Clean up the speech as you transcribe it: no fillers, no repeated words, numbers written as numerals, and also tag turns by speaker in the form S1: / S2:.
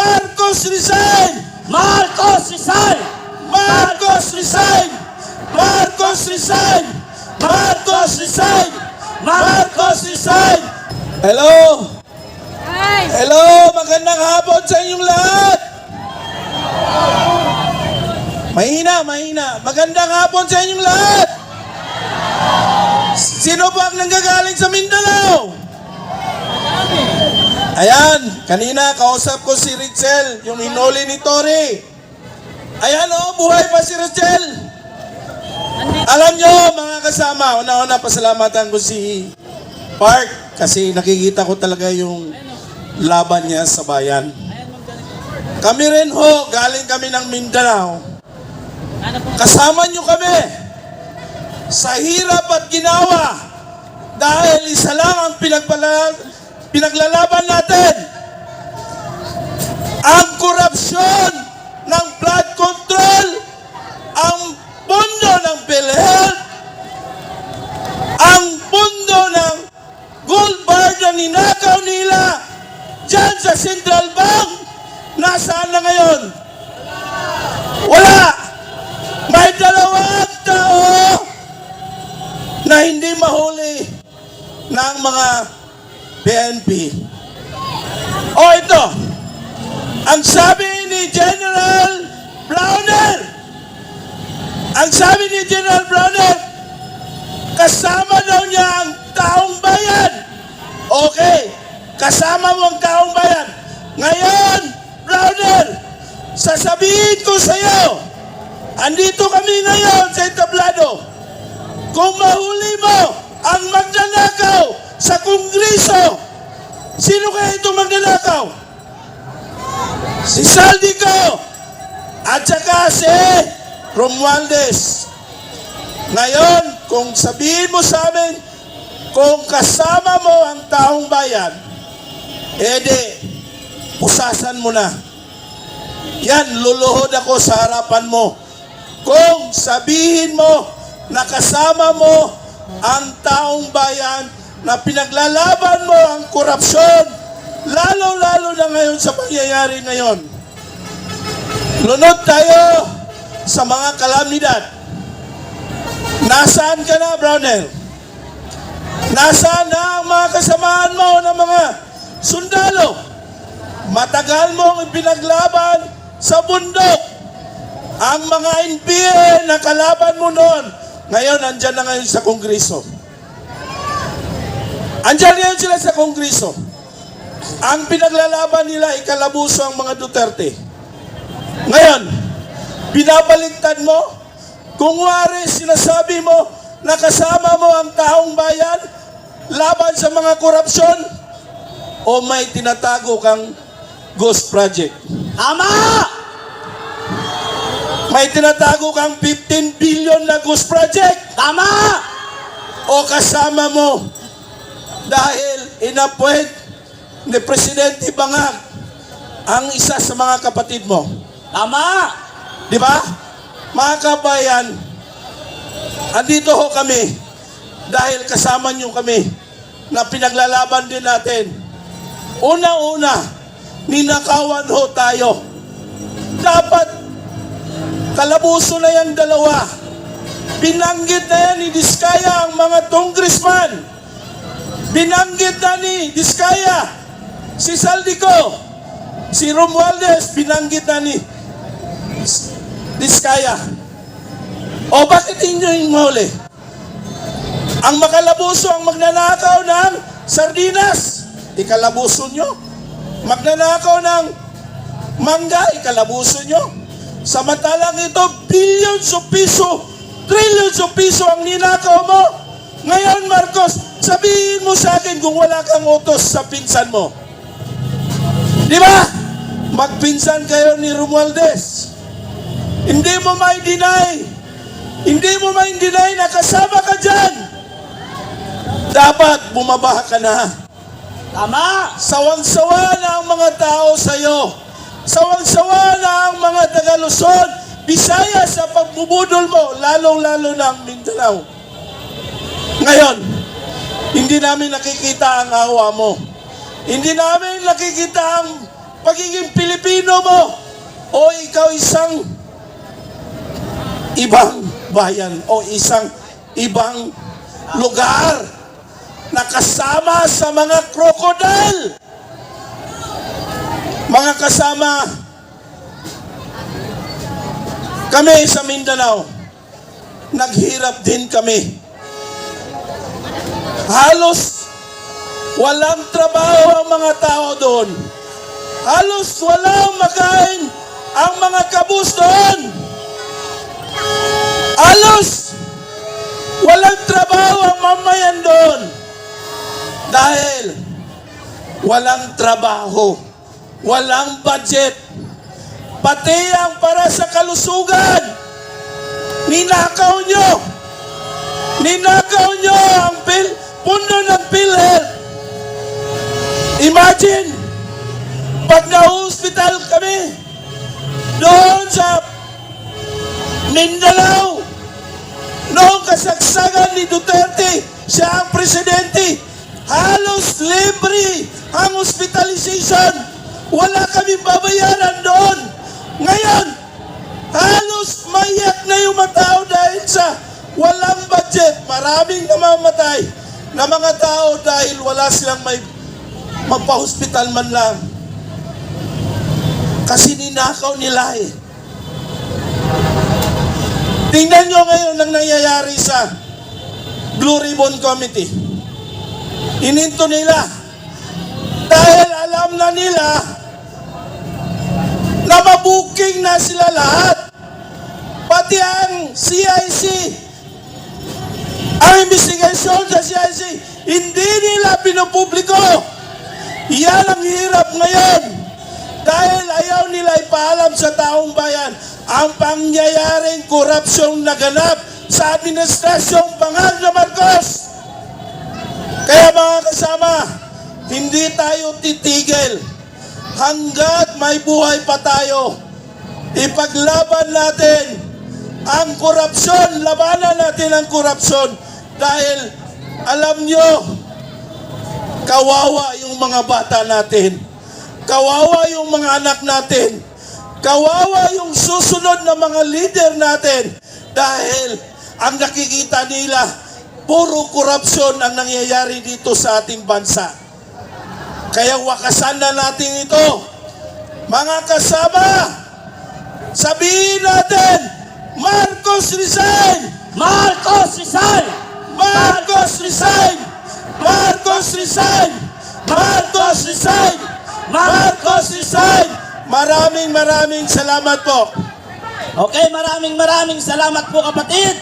S1: Marcos resign!
S2: Marcos resign!
S1: Marcos resign! Marcos resign! Marcos resign! Marcos resign! Hello! Hello! Magandang hapon sa inyong lahat! Mahina. Magandang hapon sa inyong lahat! Sino ba ang nanggagaling sa Mindanao? Ayan, kanina kausap ko si Richel, yung hinuli ni Tori. Ayan buhay pa si Richel. Alam nyo mga kasama, una-una pasalamatan ko si Park kasi nakikita ko talaga yung laban niya sa bayan. Kami rin galing kami ng Mindanao. Kasama nyo kami sa hirap at ginawa dahil isa lang ang pinaglalaban natin. Ang korupsyon ng blood control, ang pondo ng PhilHealth, ang pondo ng gold bar na ninakaw nila dyan sa Central Bank. Nasaan na ngayon? Wala! May 2 tao na hindi mahuli ng mga PNP. Ito. Ang sabi ni General Browner, kasama daw niya ang taong bayan. Okay, kasama mo ang taong bayan. Ngayon, Browner, sasabihin ko sa iyo, andito kami ngayon sa entablado. Kung mahuli mo ang magnanakaw sa Kongreso, sino kaya itong magnanakaw? Si Saldico at saka si Romualdez. Ngayon, kung sabihin mo sa amin, kung kasama mo ang taong bayan, pusasan mo na. Yan, luluhod ako sa harapan mo. Kung sabihin mo na kasama mo ang taong bayan na pinaglalaban mo ang korupsyon, lalo-lalo na ngayon sa pangyayari ngayon. Lunod tayo sa mga kalamidad. Nasaan ka na, Brownell? Nasaan na ang mga kasamaan mo ng mga sundalo? Matagal mong ipinaglaban sa bundok. Ang mga NPA na kalaban mo noon, ngayon, andyan na ngayon sa Kongreso. Andyan ngayon sila sa Kongreso. Ang pinaglalaban nila, ikalabuso ang mga Duterte. Ngayon, binabaliktad mo, kung wari sinasabi mo na kasama mo ang taong bayan laban sa mga korupsyon, o may tinatago kang ghost project.
S2: Tama!
S1: May tinatago kang 15 billion na ghost project.
S2: Tama!
S1: O kasama mo dahil inappoint ni Presidente Bangag ang isa sa mga kapatid mo.
S2: Tama!
S1: Di ba? Mga kabayan, andito kami dahil kasama nyo kami na pinaglalaban din natin. Una-una, ninakawan tayo. Dapat kalabuso na yung dalawa. Binanggit na yan ni Diskaya ang mga congressman. Binanggit na ni Diskaya si Saldico, si Romualdez, binanggit na ni Diskaya. O bakit hindi yung mahuli? Ang makalabuso ang magnanakaw ng sardinas, ikalabuso nyo. Magnanakaw ng mangga, ikalabuso nyo. Samantalang ito, billions of piso, trillions of piso ang ninakaw mo. Ngayon, Marcos, sabihin mo sa akin kung wala kang utos sa pinsan mo. Di ba? Magpinsan kayo ni Romualdez. Hindi mo ma-deny na kasama ka dyan. Dapat bumaba ka na.
S2: Tama!
S1: Sawang-sawa na ang mga tao sa'yo. Sawang-sawa na ang mga taga-Luzon, Bisaya sa pagbubudol mo, lalong-lalo na ang Mindanao. Ngayon, hindi namin nakikita ang awa mo. Hindi namin nakikita ang pagiging Pilipino mo o ikaw isang ibang bayan o isang ibang lugar na kasama sa mga crocodile. Mga kasama, kami sa Mindanao, naghirap din kami. Halos walang trabaho ang mga tao doon. Halos walang makain ang mga kabus doon. Halos walang trabaho ang mamayan doon. Dahil walang trabaho, walang budget, pati ang para sa kalusugan, ninakaw nyo ang pundo ng PhilHealth. Imagine, pag na-hospital kami doon sa Mindanao, noong kasagsagan ni Duterte, siya ang presidente, halos libre ang hospitalization. Wala kami babayaran doon. Ngayon, halos maiyak na yung mga tao dahil sa walang budget. Maraming namamatay na mga tao dahil wala silang may magpa-hospital man lang. Kasi ninakaw nila eh. Tingnan nyo ngayon ang nangyayari sa Blue Ribbon Committee. Ininto nila dahil alam na nila na mabuking na sila lahat. Pati ang CIC, ang investigasyon sa CIC, hindi nila pinupubliko. Yan ang hirap ngayon. Dahil ayaw nila ipaalam sa taong bayan ang pangyayaring korupsyong naganap sa administrasyong Bangag na Marcos. Kaya mga kasama, hindi tayo titigil hanggat may buhay pa tayo. Ipaglaban natin ang korupsyon, labanan natin ang korupsyon dahil alam nyo, kawawa yung mga bata natin, kawawa yung mga anak natin, kawawa yung susunod na mga leader natin dahil ang nakikita nila, puro korupsyon ang nangyayari dito sa ating bansa. Kaya wakasan na natin ito. Mga kasama, sabihin natin, Marcos resign!
S2: Marcos resign!
S1: Marcos resign! Marcos resign! Marcos resign! Marcos resign! Maraming salamat po.
S2: Okay, maraming salamat po kapatid.